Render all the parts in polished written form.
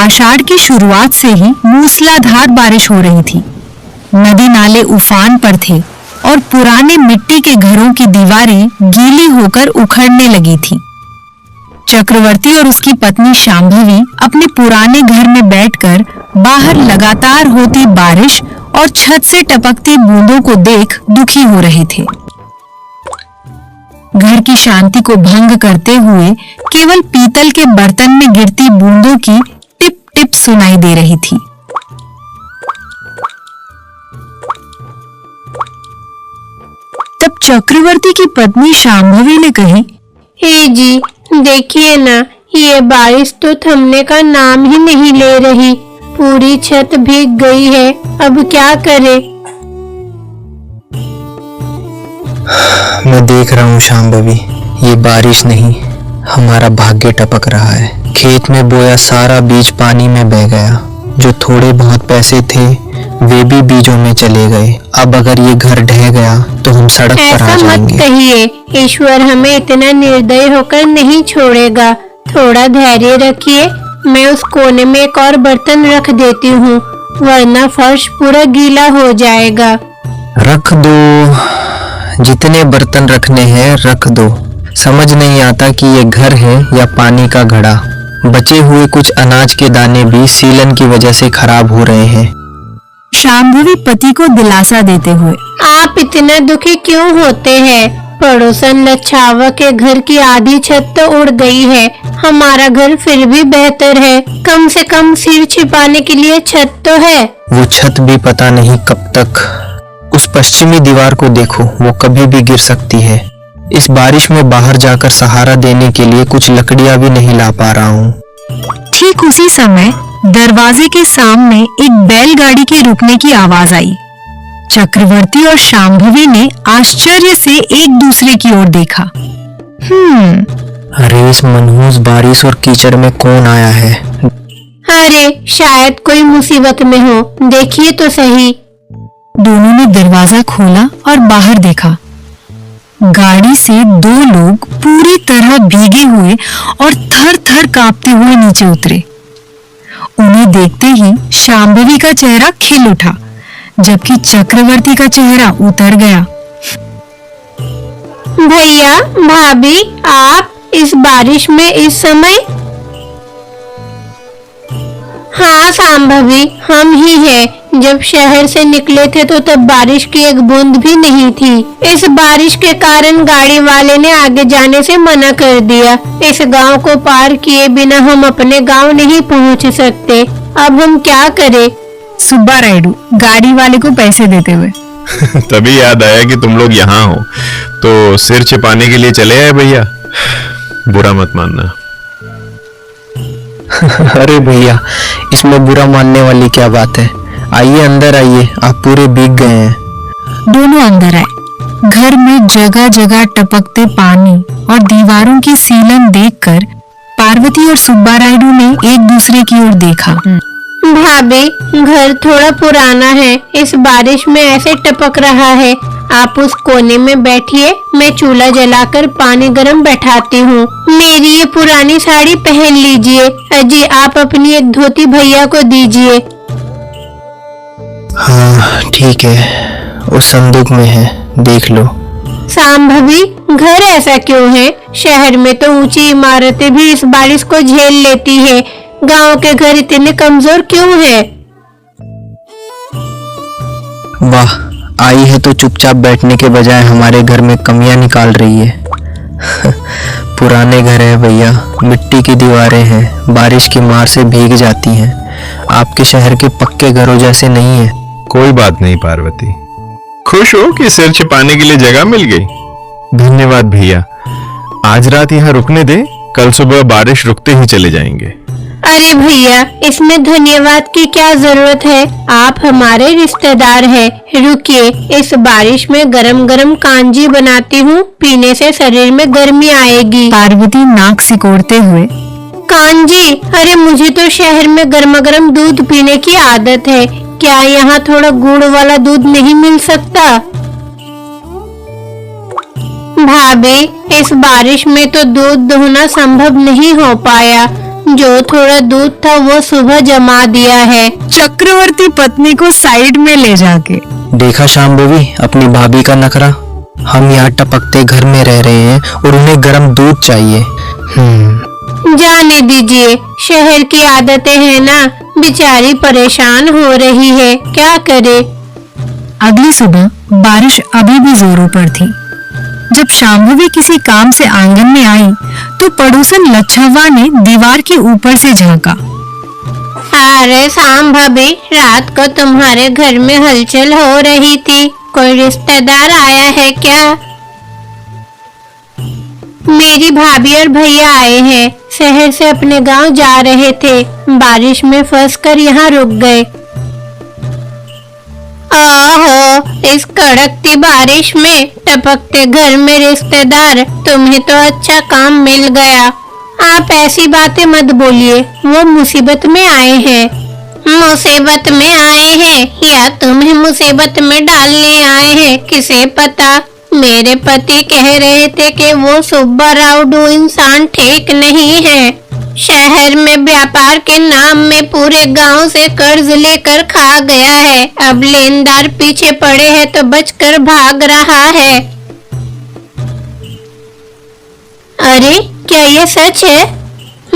आषाढ़ की शुरुआत से ही मूसलाधार बारिश हो रही थी। नदी नाले उफान पर थे और पुराने मिट्टी के घरों की दीवारें गीली होकर उखड़ने लगी थीं। चक्रवर्ती और उसकी पत्नी शांभवी अपने पुराने घर में बैठकर बाहर लगातार होती बारिश और छत से टपकती बूंदों को देख दुखी हो रहे थे। घर की शांति को भंग करते हुए केवल पीतल के बर्तन में गिरती बूंदों की टिप टिप सुनाई दे रही थी। तब चक्रवर्ती की पत्नी शांभवी ने कही, हे जी, देखिए ना, ये बारिश तो थमने का नाम ही नहीं ले रही। पूरी छत भीग गई है, अब क्या करें? मैं देख रहा हूँ शांभवी, ये बारिश नहीं, हमारा भाग्य टपक रहा है। खेत में बोया सारा बीज पानी में बह गया। जो थोड़े बहुत पैसे थे वे भी बीजों में चले गए। अब अगर ये घर ढह गया तो हम सड़क पर आ जाएंगे। ऐसा मत कहिए, ईश्वर हमें इतना निर्दयी होकर नहीं छोड़ेगा। थोड़ा धैर्य रखिए, मैं उस कोने में एक और बर्तन रख देती हूँ, वरना फर्श पूरा गीला हो जाएगा। रख दो, जितने बर्तन रखने हैं रख दो। समझ नहीं आता कि ये घर है या पानी का घड़ा। बचे हुए कुछ अनाज के दाने भी सीलन की वजह से खराब हो रहे हैं। शांभवी पति को दिलासा देते हुए, आप इतना दुखी क्यों होते हैं? पड़ोसन लच्छावा के घर की आधी छत तो उड़ गई है, हमारा घर फिर भी बेहतर है। कम से कम सिर छिपाने के लिए छत तो है। वो छत भी पता नहीं कब तक। उस पश्चिमी दीवार को देखो, वो कभी भी गिर सकती है। इस बारिश में बाहर जाकर सहारा देने के लिए कुछ लकड़ियां भी नहीं ला पा रहा हूँ। ठीक उसी समय दरवाजे के सामने एक बैलगाड़ी के रुकने की आवाज आई। चक्रवर्ती और शांभवी ने आश्चर्य से एक दूसरे की ओर देखा। अरे इस मनहूस बारिश और कीचड़ में कौन आया है? अरे शायद कोई मुसीबत में हो, देखिए तो सही। दोनों ने दरवाजा खोला और बाहर देखा। गाड़ी से दो लोग पूरी तरह भीगे हुए और थर थर कांपते हुए नीचे उतरे। उन्हें देखते ही शांभवी का चेहरा खिल उठा, जबकि चक्रवर्ती का चेहरा उतर गया। भैया, भाभी, आप इस बारिश में इस समय? हाँ शांभवी, हम ही हैं। जब शहर से निकले थे तो तब बारिश की एक बूंद भी नहीं थी। इस बारिश के कारण गाड़ी वाले ने आगे जाने से मना कर दिया। इस गांव को पार किए बिना हम अपने गांव नहीं पहुंच सकते। अब हम क्या करें? सुब्बा रायडू गाड़ी वाले को पैसे देते हुए तभी याद आया कि तुम लोग यहाँ हो, तो सिर छिपाने के लिए चले आए भैया। बुरा मत मानना। अरे भैया, इसमें बुरा मानने वाली क्या बात है? आइए अंदर आइए, आप पूरे भीग गए हैं। दोनों अंदर आए। घर में जगह जगह टपकते पानी और दीवारों की सीलन देखकर पार्वती और सुब्बा रायडू ने एक दूसरे की ओर देखा। भाभी, घर थोड़ा पुराना है, इस बारिश में ऐसे टपक रहा है। आप उस कोने में बैठिए, मैं चूल्हा जलाकर पानी गर्म बैठाती हूँ। मेरी ये पुरानी साड़ी पहन लीजिए। अजी, आप अपनी एक धोती भैया को दीजिए। हाँ ठीक है, उस संदूक में है, देख लो। शांभवी, घर ऐसा क्यों है? शहर में तो ऊंची इमारतें भी इस बारिश को झेल लेती है, गांव के घर इतने कमजोर क्यों है? वाह, आई है तो चुपचाप बैठने के बजाय हमारे घर में कमियां निकाल रही है। पुराने घर है भैया, मिट्टी की दीवारें हैं, बारिश की मार से भीग जाती हैं। आपके शहर के पक्के घरों जैसे नहीं है। कोई बात नहीं पार्वती, खुश हो कि सिर छिपाने के लिए जगह मिल गई। धन्यवाद भैया। आज रात यहाँ रुकने दे, कल सुबह बारिश रुकते ही चले जाएंगे। अरे भैया, इसमें धन्यवाद की क्या जरूरत है? आप हमारे रिश्तेदार हैं। रुकिए, इस बारिश में गरम गरम कांजी बनाती हूँ, पीने से शरीर में गर्मी आएगी। पार्वती नाक सिकोड़ते हुए, कांजी? अरे मुझे तो शहर में गर्मा गर्म दूध पीने की आदत है। क्या यहाँ थोड़ा गुड़ वाला दूध नहीं मिल सकता? भाभी, इस बारिश में तो दूध दोहना संभव नहीं हो पाया। जो थोड़ा दूध था वो सुबह जमा दिया है। चक्रवर्ती पत्नी को साइड में ले जाके, देखा शांभवी अपनी भाभी का नखरा। हम यहाँ टपकते घर में रह रहे हैं और उन्हें गर्म दूध चाहिए। जाने दीजिए, शहर की आदतें हैं ना, बेचारी परेशान हो रही है, क्या करे। अगली सुबह बारिश अभी भी जोरों पर थी। जब शांभवी किसी काम से आंगन में आई तो पड़ोसन लच्छवा ने दीवार के ऊपर से झांका। अरे शांभवी, रात को तुम्हारे घर में हलचल हो रही थी, कोई रिश्तेदार आया है क्या? मेरी भाभी और भैया आए हैं, शहर से अपने गांव जा रहे थे, बारिश में फंसकर यहाँ रुक गए। ओहो, इस कड़कती बारिश में टपकते घर में रिश्तेदार, तुम्हें तो अच्छा काम मिल गया। आप ऐसी बातें मत बोलिए, वो मुसीबत में आए हैं। मुसीबत में आए हैं या तुम्हें मुसीबत में डालने आए हैं, किसे पता। मेरे पति कह रहे थे कि वो सुब्बा राउडू इंसान ठीक नहीं है। शहर में व्यापार के नाम में पूरे गांव से कर्ज लेकर खा गया है, अब लेनदार पीछे पड़े हैं तो बचकर भाग रहा है। अरे क्या ये सच है?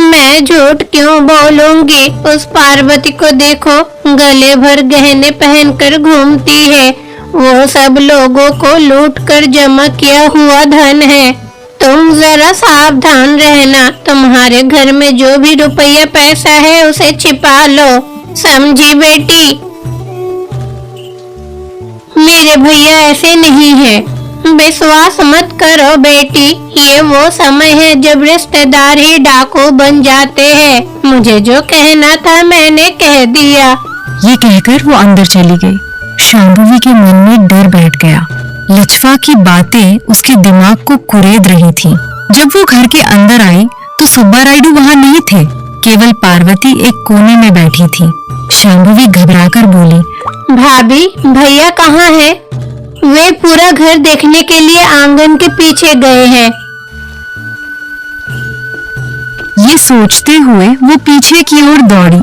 मैं झूठ क्यों बोलूंगी? उस पार्वती को देखो, गले भर गहने पहनकर घूमती है, वो सब लोगों को लूटकर जमा किया हुआ धन है। तुम जरा सावधान रहना, तुम्हारे घर में जो भी रुपया पैसा है उसे छिपा लो, समझी बेटी। मेरे भैया ऐसे नहीं है, विश्वास मत करो बेटी, ये वो समय है जब रिश्तेदार ही डाकू बन जाते हैं। मुझे जो कहना था मैंने कह दिया। ये कहकर वो अंदर चली गई। शांभवी के मन में डर बैठ गया। लच्छवा की बातें उसके दिमाग को कुरेद रही थीं। जब वो घर के अंदर आई तो सुब्बा रायुडू वहाँ नहीं थे, केवल पार्वती एक कोने में बैठी थी। शांभवी घबराकर बोली, भाभी, भैया कहाँ है? वे पूरा घर देखने के लिए आंगन के पीछे गए हैं। ये सोचते हुए वो पीछे की ओर दौड़ी।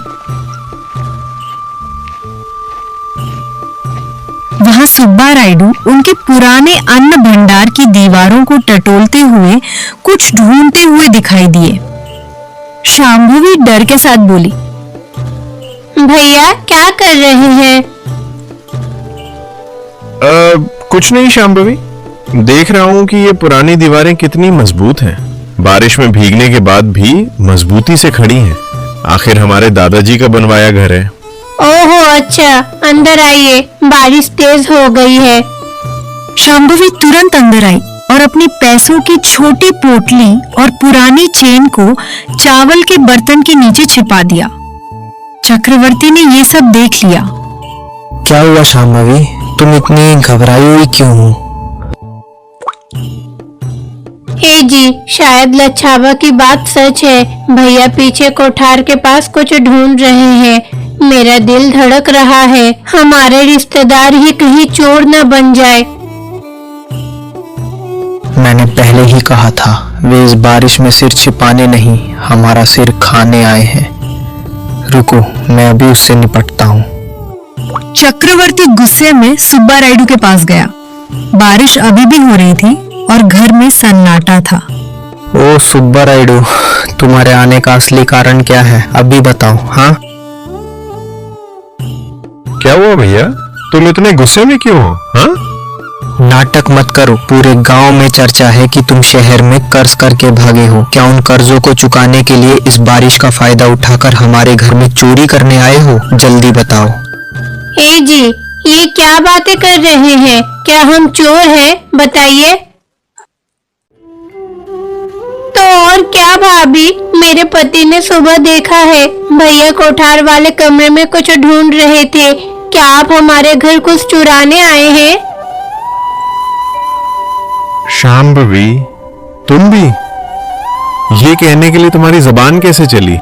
वहां सुब्बा रायुडू उनके पुराने अन्न भंडार की दीवारों को टटोलते हुए कुछ ढूंढते हुए दिखाई दिए। शांभवी डर के साथ बोली, भैया क्या कर रहे हैं? कुछ नहीं शांभवी, देख रहा हूँ कि ये पुरानी दीवारें कितनी मजबूत हैं। बारिश में भीगने के बाद भी मजबूती से खड़ी हैं। आखिर हमारे दादाजी का बनवाया घर है। ओहो अच्छा, अंदर आइए, बारिश तेज हो गई है। शांभवी तुरंत अंदर आई और अपनी पैसों की छोटी पोटली और पुरानी चेन को चावल के बर्तन के नीचे छिपा दिया। चक्रवर्ती ने ये सब देख लिया। क्या हुआ शांभवी, तुम इतनी घबराई हुई क्यों हो? हे जी, शायद लच्छावा की बात सच है। भैया पीछे कोठार के पास कुछ ढूंढ रहे हैं। मेरा दिल धड़क रहा है, हमारे रिश्तेदार ही कहीं चोर न बन जाए। मैंने पहले ही कहा था, वे इस बारिश में सिर छिपाने नहीं, हमारा सिर खाने आए हैं। रुको, मैं अभी उससे निपटता हूँ। चक्रवर्ती गुस्से में सुब्बा रायुडू के पास गया। बारिश अभी भी हो रही थी और घर में सन्नाटा था। ओ सुब्बा रायुडू, तुम्हारे आने का असली कारण क्या है, अभी बताओ। हाँ, क्या हुआ भैया, तुम इतने गुस्से में क्यों हो? हाँ, नाटक मत करो। पूरे गांव में चर्चा है कि तुम शहर में कर्ज करके भागे हो। क्या उन कर्जों को चुकाने के लिए इस बारिश का फायदा उठाकर हमारे घर में चोरी करने आए हो? जल्दी बताओ। हे जी, ये क्या बातें कर रहे हैं? क्या हम चोर हैं? बताइए। तो और क्या भाभी, मेरे पति ने सुबह देखा है, भैया कोठार वाले कमरे में कुछ ढूंढ रहे थे। क्या आप हमारे घर कुछ चुराने आए हैं? शांभवी, तुम भी? ये कहने के लिए तुम्हारी जबान कैसे चली?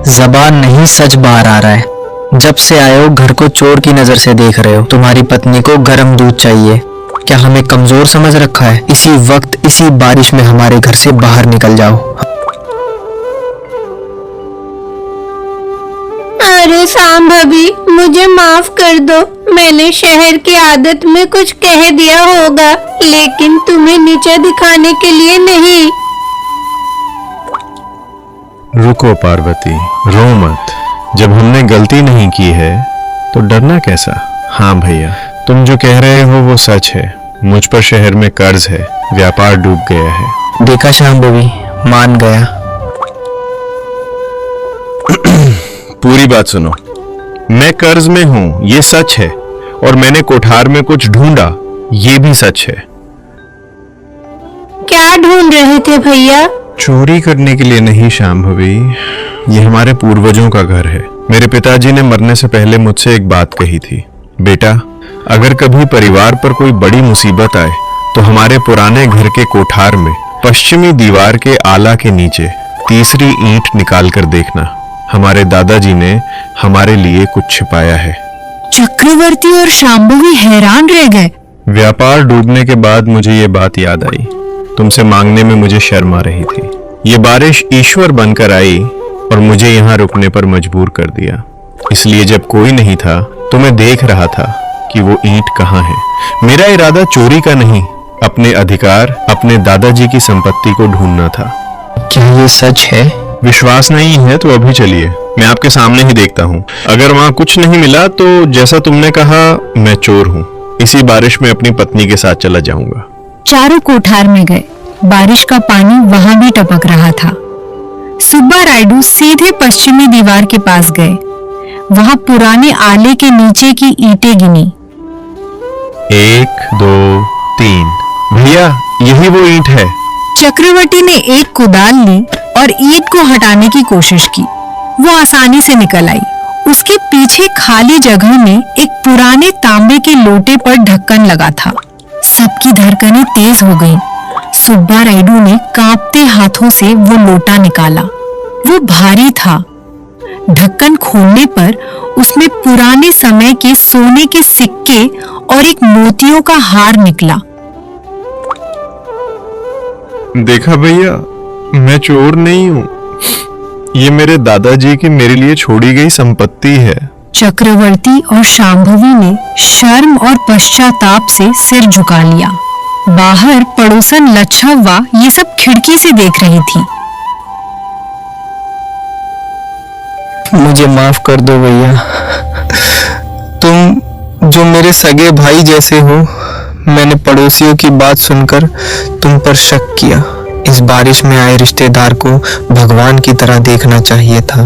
जबान नहीं, सच बाहर आ रहा है। जब से आए हो घर को चोर की नजर से देख रहे हो। तुम्हारी पत्नी को गर्म दूध चाहिए। क्या हमें कमजोर समझ रखा है? इसी वक्त इसी बारिश में हमारे घर से बाहर निकल जाओ। अरे सांभवी, मुझे माफ कर दो। मैंने शहर की आदत में कुछ कह दिया होगा, लेकिन तुम्हें नीचा दिखाने के लिए नहीं। रुको पार्वती, रो मत। जब हमने गलती नहीं की है तो डरना कैसा। हाँ भैया, तुम जो कह रहे हो वो सच है। मुझ पर शहर में कर्ज है, व्यापार डूब गया है। देखा शांभवी, मान गया। पूरी बात सुनो। मैं कर्ज में हूं, ये सच है। और मैंने कोठार में कुछ ढूंढा, ये भी सच है। क्या ढूंढ रहे थे भैया? चोरी करने के लिए नहीं शांभवी, ये हमारे पूर्वजों का घर है। मेरे पिताजी ने मरने से पहले मुझसे एक बात कही थी, बेटा, अगर कभी परिवार पर कोई बड़ी मुसीबत आए तो हमारे पुराने घर के कोठार में पश्चिमी दीवार के आला के नीचे तीसरी ईंट निकाल कर देखना। हमारे दादाजी ने हमारे लिए कुछ छिपाया है। चक्रवर्ती और शांभवी हैरान रह गए। व्यापार डूबने के बाद मुझे ये बात याद आई। तुमसे मांगने में मुझे शर्म आ रही थी। ये बारिश ईश्वर बनकर आई और मुझे यहाँ रुकने पर मजबूर कर दिया। इसलिए जब कोई नहीं था तो मैं देख रहा था कि वो ईंट कहाँ है। मेरा इरादा चोरी का नहीं, अपने अधिकार, अपने दादाजी की संपत्ति को ढूंढना था। क्या ये सच है? विश्वास नहीं है तो अभी चलिए, मैं आपके सामने ही देखता हूँ। अगर वहाँ कुछ नहीं मिला तो जैसा तुमने कहा, मैं चोर हूँ। इसी बारिश में अपनी पत्नी के साथ चला जाऊंगा। चारों कोठार में गए। बारिश का पानी वहां भी टपक रहा था। सुब्बा रायडू सीधे पश्चिमी दीवार के पास गए। वहां पुराने आले के नीचे की ईंटें गिनी। 1, 2, 3। भैया, यही वो ईंट है। चक्रवर्ती ने एक कुदाल ली और ईंट को हटाने की कोशिश की। वो आसानी से निकल आई। उसके पीछे खाली जगह में एक पुराने तांबे के लोटे पर ढक्कन लगा था। सबकी धड़कनें तेज हो गईं। सुब्बा रायडू ने कांपते हाथों से वो लोटा निकाला। वो भारी था। ढक्कन खोलने पर उसमें पुराने समय के सोने के सिक्के और एक मोतियों का हार निकला। देखा भैया, मैं चोर नहीं हूँ। ये मेरे दादाजी की मेरे लिए छोड़ी गई संपत्ति है। चक्रवर्ती और शांभवी ने शर्म और पश्चाताप से सिर झुका लिया। बाहर पड़ोसन लच्छव्वा ये सब खिड़की से देख रही थी। मुझे माफ कर दो भैया। तुम जो मेरे सगे भाई जैसे हो, मैंने पड़ोसियों की बात सुनकर तुम पर शक किया। इस बारिश में आए रिश्तेदार को भगवान की तरह देखना चाहिए था।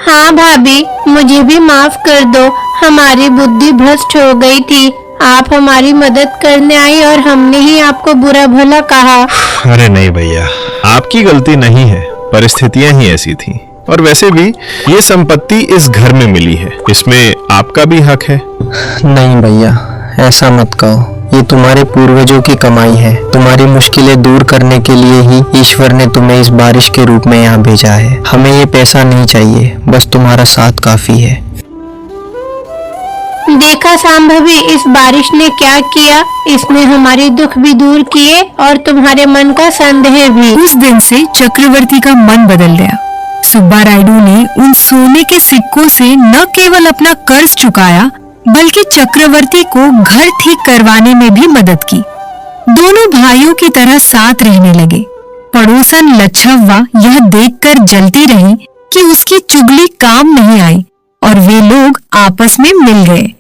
हाँ भाभी, मुझे भी माफ कर दो। हमारी बुद्धि भ्रष्ट हो गई थी। आप हमारी मदद करने आई और हमने ही आपको बुरा भला कहा। अरे नहीं भैया, आपकी गलती नहीं है, परिस्थितियां ही ऐसी थी। और वैसे भी ये संपत्ति इस घर में मिली है, इसमें आपका भी हक है। नहीं भैया, ऐसा मत कहो। ये तुम्हारे पूर्वजों की कमाई है। तुम्हारी मुश्किलें दूर करने के लिए ही ईश्वर ने तुम्हें इस बारिश के रूप में यहाँ भेजा है। हमें ये पैसा नहीं चाहिए, बस तुम्हारा साथ काफी है। देखा सांभवी, इस बारिश ने क्या किया। इसने हमारे दुख भी दूर किए और तुम्हारे मन का संदेह भी। उस दिन से चक्रवर्ती का मन बदल गया। सुब्बा रायडू ने उन सोने के सिक्कों से न केवल अपना कर्ज चुकाया, बल्कि चक्रवर्ती को घर ठीक करवाने में भी मदद की। दोनों भाइयों की तरह साथ रहने लगे। पड़ोसन लच्छव्वा यह देखकर जलती रही कि उसकी चुगली काम नहीं आई और वे लोग आपस में मिल गए।